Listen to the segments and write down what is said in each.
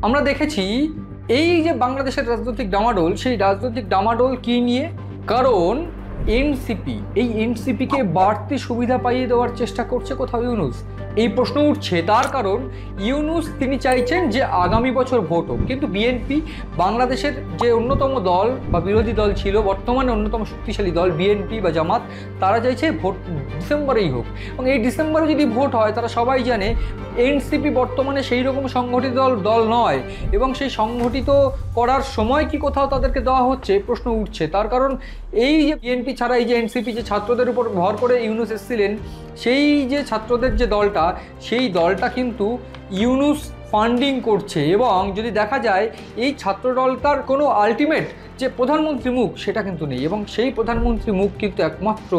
আমরা দেখেছি এই যে বাংলাদেশের রাজনৈতিক ডামাডোল, সেই রাজনৈতিক ডামাডোল কি নিয়ে? কারণ এনসিপি, এই এনসিপিকে বাড়তি সুবিধা পাইয়ে দেওয়ার চেষ্টা করছে কোথাও ইউনূস। এই প্রশ্ন উঠছে তার কারণ ইউনূস তিনি চাইছেন যে আগামী বছর ভোট হোক, কিন্তু বিএনপি বাংলাদেশের যে অন্যতম দল বা বিরোধী দল ছিল, বর্তমানে অন্যতম শক্তিশালী দল বিএনপি বা জামাত, তারা চাইছে ভোট ডিসেম্বরেই হোক। এবং এই ডিসেম্বরে যদি ভোট হয়, তারা সবাই জানে এনসিপি বর্তমানে সেই রকম সংগঠিত দল নয়, এবং সেই সংগঠিত করার সময় কি কোথাও তাদেরকে দেওয়া হচ্ছে, প্রশ্ন উঠছে। তার কারণ এই যে বিএনপি ছাড়া এই যে এনসিপি, যে ছাত্রদের উপর ভর করে ইউনূস এসেছিলেন, সেই যে ছাত্রদের যে দলটা, সেই দলটা কিন্তু ইউনূস ফান্ডিং করছে। এবং যদি দেখা যায় এই ছাত্র দলটার কোনো আলটিমেট যে প্রধানমন্ত্রী মুখ, সেটা কিন্তু নেই। এবং সেই প্রধানমন্ত্রী মুখ কিন্তু একমাত্র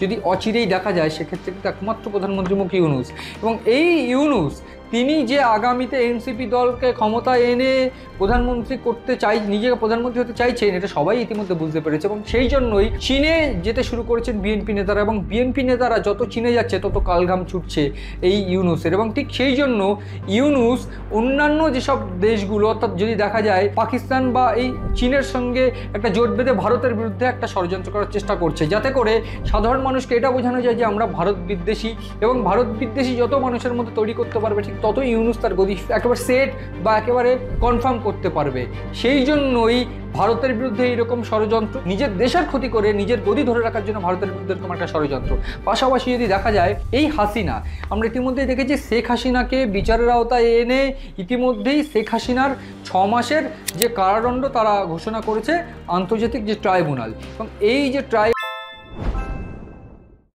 যদি অচিরেই দেখা যায়, সেক্ষেত্রে কিন্তু একমাত্র প্রধানমন্ত্রী মুখ ইউনূস। এবং এই ইউনূস তিনি যে আগামীতে এনসিপি দলকে ক্ষমতায় এনে প্রধানমন্ত্রী করতে নিজেকে প্রধানমন্ত্রী হতে চাইছেন, এটা সবাই ইতিমধ্যে বুঝতে পেরেছে। এবং সেই জন্যই চীনে যেতে শুরু করেছেন বিএনপি নেতারা, এবং বিএনপি নেতারা যত চীনে যাচ্ছে তত কালঘাম ছুটছে এই ইউনূসের। এবং ঠিক সেই জন্য ইউনূস অন্যান্য যেসব দেশগুলো, অর্থাৎ যদি দেখা যায় পাকিস্তান বা এই চীনের সঙ্গে একটা জোট বেঁধে ভারতের বিরুদ্ধে একটা ষড়যন্ত্র করার চেষ্টা করছে, যাতে করে সাধারণ মানুষকে এটা বোঝানো যায় যে আমরা ভারত বিদ্বেষী, এবং ভারত বিদ্বেষী যত মানুষের মধ্যে তৈরি করতে পারবে, ঠিক ততই ইউনূস তার গদি একেবারে সেট বা একেবারে কনফার্ম করতে পারবে। সেই জন্যই ভারতের বিরুদ্ধে এইরকম ষড়যন্ত্র, নিজের দেশের ক্ষতি করে নিজের গদি ধরে রাখার জন্য ভারতের বিরুদ্ধে এরকম একটা ষড়যন্ত্র। পাশাপাশি যদি দেখা যায় এই হাসিনা, আমরা ইতিমধ্যেই দেখেছি শেখ হাসিনাকে বিচারের আওতায় এনে ইতিমধ্যেই শেখ হাসিনার 6 মাসের যে কারাদণ্ড তারা ঘোষণা করেছে আন্তর্জাতিক যে ট্রাইব্যুনাল। এবং এই যে